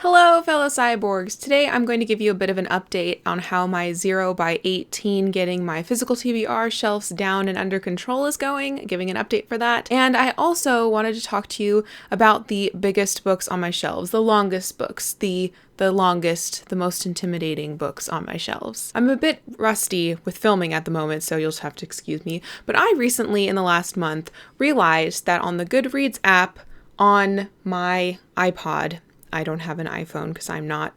Hello, fellow cyborgs. Today I'm going to give you a bit of an update on how my 0 by 18 getting my physical TBR shelves down and under control is going, giving an update for that. And I also wanted to talk to you about the biggest books on my shelves, the longest books, the most intimidating books on my shelves. I'm a bit rusty with filming at the moment, so you'll just have to excuse me. But I recently, in the last month, realized that on the Goodreads app on my iPod, I don't have an iPhone because I'm not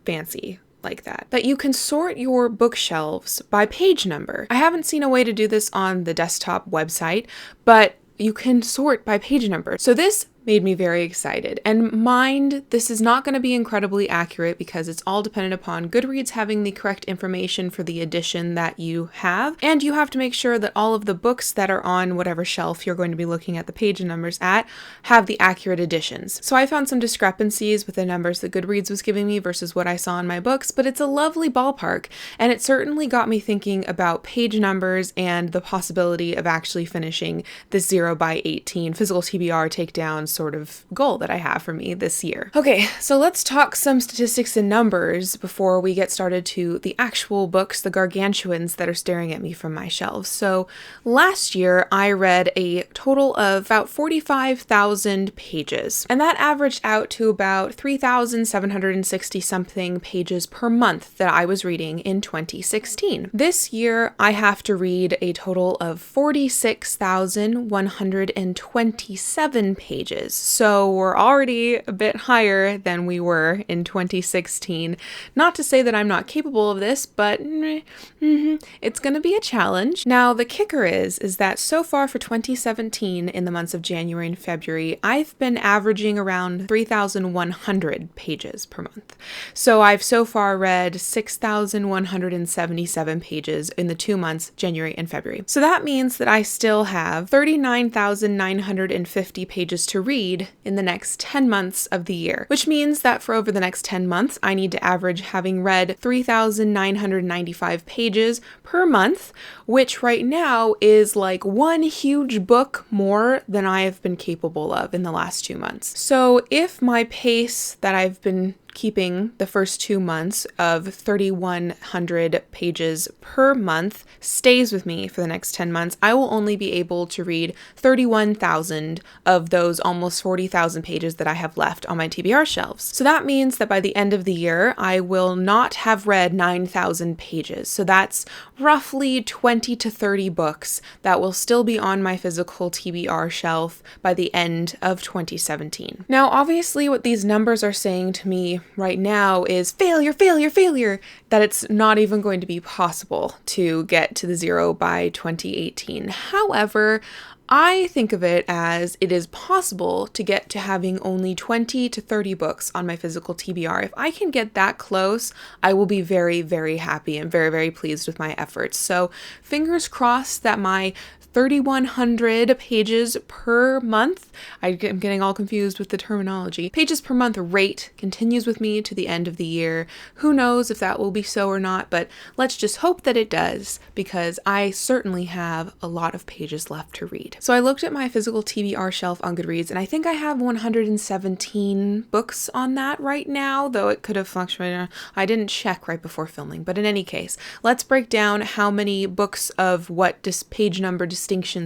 fancy like that you can sort your bookshelves by page number. I haven't seen a way to do this on the desktop website, but you can sort by page number. So this made me very excited. And mind, this is not going to be incredibly accurate because it's all dependent upon Goodreads having the correct information for the edition that you have. And you have to make sure that all of the books that are on whatever shelf you're going to be looking at the page numbers at have the accurate editions. So I found some discrepancies with the numbers that Goodreads was giving me versus what I saw in my books, but it's a lovely ballpark. And it certainly got me thinking about page numbers and the possibility of actually finishing this 0 by 18 physical TBR takedown sort of goal that I have for me this year. Okay, so let's talk some statistics and numbers before we get started to the actual books, the gargantuans that are staring at me from my shelves. So last year I read a total of about 45,000 pages, and that averaged out to about 3,760 something pages per month that I was reading in 2016. This year I have to read a total of 46,127 pages. So we're already a bit higher than we were in 2016. Not to say that I'm not capable of this, but it's going to be a challenge. Now, the kicker is that so far for 2017, in the months of January and February, I've been averaging around 3,100 pages per month. So I've so far read 6,177 pages in the 2 months, January and February. So that means that I still have 39,950 pages to read in the next 10 months of the year, which means that for over the next 10 months, I need to average having read 3,995 pages per month, which right now is like one huge book more than I have been capable of in the last 2 months. So if my pace that I've been keeping the first 2 months of 3,100 pages per month stays with me for the next 10 months, I will only be able to read 31,000 of those almost 40,000 pages that I have left on my TBR shelves. So that means that by the end of the year, I will not have read 9,000 pages. So that's roughly 20 to 30 books that will still be on my physical TBR shelf by the end of 2017. Now, obviously, what these numbers are saying to me right now is failure, failure, failure, that it's not even going to be possible to get to the 0 by 2018. However, I think of it as it is possible to get to having only 20 to 30 books on my physical TBR. If I can get that close, I will be very, very happy and very, very pleased with my efforts. So fingers crossed that my 3,100 pages per month, I'm getting all confused with the terminology, pages per month rate continues with me to the end of the year. Who knows if that will be so or not, but let's just hope that it does, because I certainly have a lot of pages left to read. So I looked at my physical TBR shelf on Goodreads, and I think I have 117 books on that right now, though it could have fluctuated. I didn't check right before filming, but in any case, let's break down how many books of what page number distinctions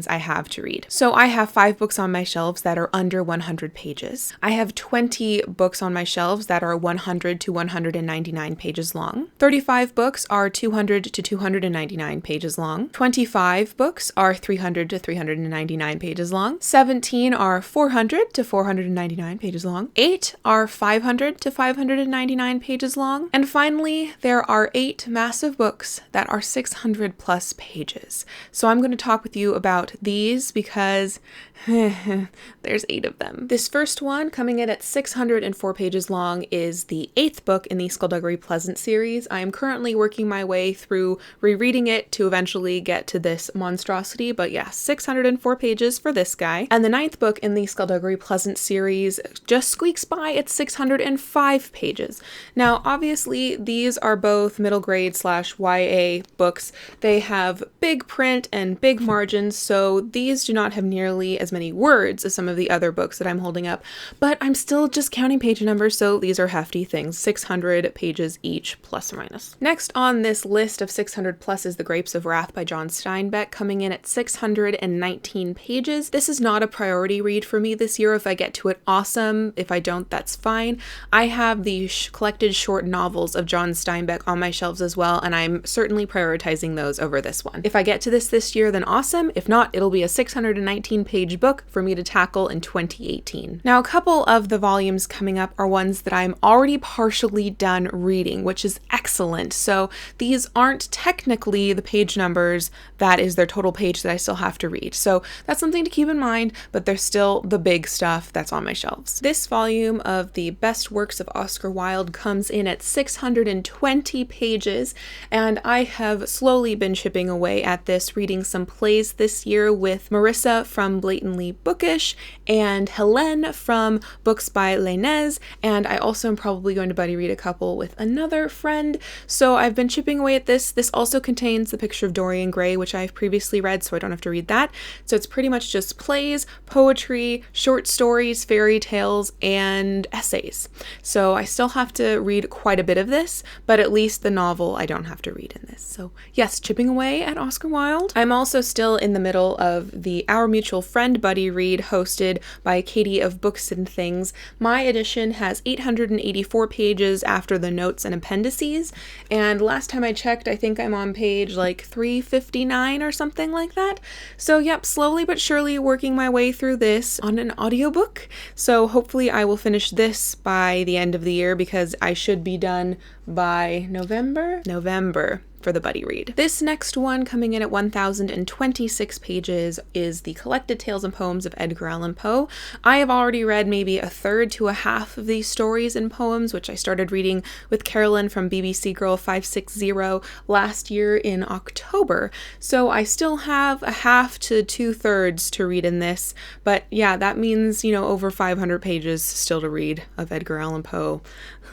I have to read. So I have 5 books on my shelves that are under 100 pages. I have 20 books on my shelves that are 100 to 199 pages long. 35 books are 200 to 299 pages long. 25 books are 300 to 399 pages long. 17 are 400 to 499 pages long. 8 are 500 to 599 pages long. And finally, there are 8 massive books that are 600 plus pages. So I'm going to talk with you about these because there's 8 of them. This first one, coming in at 604 pages long, is the 8th book in the Skullduggery Pleasant series. I am currently working my way through rereading it to eventually get to this monstrosity, but yeah, 604 604 pages for this guy. And the ninth book in the Skullduggery Pleasant series just squeaks by at 605 pages. Now, obviously, these are both middle grade / YA books. They have big print and big margins, so these do not have nearly as many words as some of the other books that I'm holding up, but I'm still just counting page numbers, so these are hefty things, 600 pages each, plus or minus. Next on this list of 600 plus is The Grapes of Wrath by John Steinbeck, coming in at 619 pages. This is not a priority read for me this year. If I get to it, awesome. If I don't, that's fine. I have the collected short novels of John Steinbeck on my shelves as well, and I'm certainly prioritizing those over this one. If I get to this year, then awesome. If not, it'll be a 619 page book for me to tackle in 2018. Now, a couple of the volumes coming up are ones that I'm already partially done reading, which is excellent. So these aren't technically the page numbers, that is their total page that I still have to read. So that's something to keep in mind, but they're still the big stuff that's on my shelves. This volume of the best works of Oscar Wilde comes in at 620 pages, and I have slowly been chipping away at this, reading some plays this year with Marissa from Blatantly Bookish and Helene from Books by Lainez, and I also am probably going to buddy read a couple with another friend. So I've been chipping away at this. This also contains The Picture of Dorian Gray, which I've previously read, so I don't have to read that. So it's pretty much just plays, poetry, short stories, fairy tales, and essays. So I still have to read quite a bit of this, but at least the novel I don't have to read in this. So yes, chipping away at Oscar Wilde. I'm also still in the middle of the Our Mutual Friend buddy read hosted by Katie of Books and Things. My edition has 884 pages after the notes and appendices, and last time I checked, I think I'm on page like 359 or something like that. So yep, slowly but surely working my way through this on an audiobook. So hopefully I will finish this by the end of the year, because I should be done by November for the buddy read. This next one, coming in at 1,026 pages, is the Collected Tales and Poems of Edgar Allan Poe. I have already read maybe a third to a half of these stories and poems, which I started reading with Carolyn from BBC Girl 560 last year in October. So I still have a half to 2/3 to read in this, but yeah, that means, over 500 pages still to read of Edgar Allan Poe.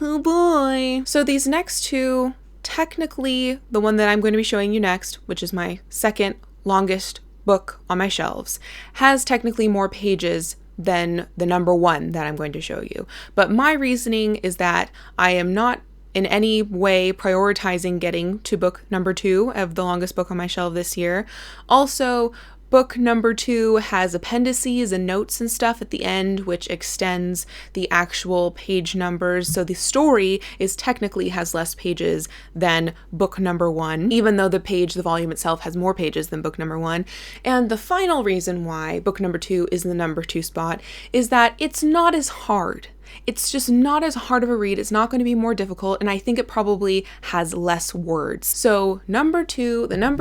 Oh boy. So these next two, technically the one that I'm going to be showing you next, which is my second longest book on my shelves, has technically more pages than the number one that I'm going to show you. But my reasoning is that I am not in any way prioritizing getting to book number 2 of the longest book on my shelf this year. Also, book number 2 has appendices and notes and stuff at the end, which extends the actual page numbers. So the story technically has less pages than book number 1, even though the volume itself has more pages than book number 1. And the final reason why book number 2 is in the number 2 spot is that it's not as hard. It's just not as hard of a read. It's not going to be more difficult, and I think it probably has less words. So the number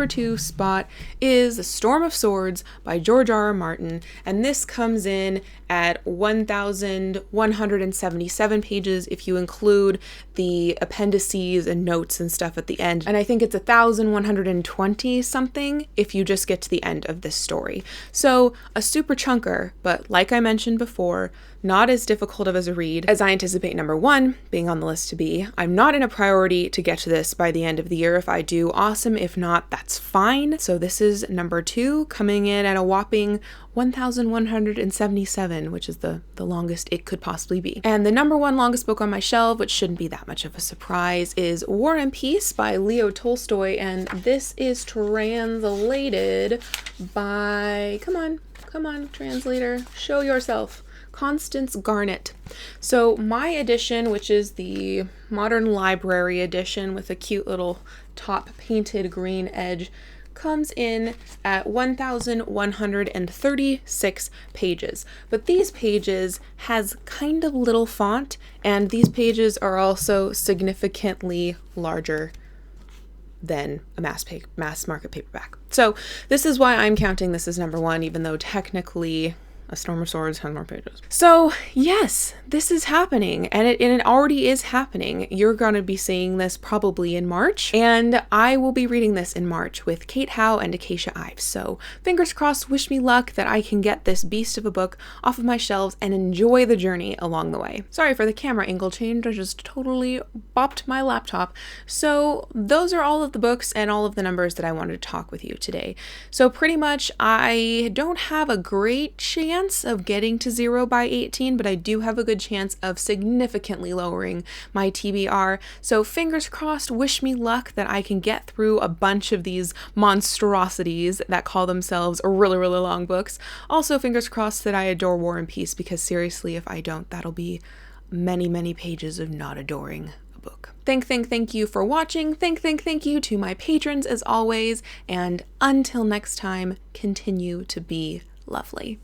2 spot is A Storm of Swords by George R.R. Martin, and this comes in at 1,177 pages if you include the appendices and notes and stuff at the end. And I think it's 1,120 something if you just get to the end of this story. So a super chunker, but like I mentioned before, not as difficult of as a read as I anticipate number 1 being on the list to be. I'm not in a priority to get to this by the end of the year. If I do, awesome. If not, that's fine. So this is number 2, coming in at a whopping 1,177, which is the longest it could possibly be. And the number 1 longest book on my shelf, which shouldn't be that much of a surprise, is War and Peace by Leo Tolstoy, and this is translated by, come on, translator, show yourself, Constance Garnett. So my edition, which is the Modern Library edition with a cute little top painted green edge, comes in at 1,136 pages. But these pages has kind of little font, and these pages are also significantly larger than a mass market paperback. So this is why I'm counting this as number 1, even though technically A Storm of Swords has more pages. So yes, this is happening, and it already is happening. You're going to be seeing this probably in March, and I will be reading this in March with Kate Howe and Acacia Ives. So fingers crossed, wish me luck that I can get this beast of a book off of my shelves and enjoy the journey along the way. Sorry for the camera angle change, I just totally bopped my laptop. So those are all of the books and all of the numbers that I wanted to talk with you today. So pretty much I don't have a great chance of getting to 0 by 18, but I do have a good chance of significantly lowering my TBR. So fingers crossed, wish me luck that I can get through a bunch of these monstrosities that call themselves really, really long books. Also, fingers crossed that I adore War and Peace, because seriously, if I don't, that'll be many, many pages of not adoring a book. Thank you for watching. Thank you to my patrons as always. And until next time, continue to be lovely.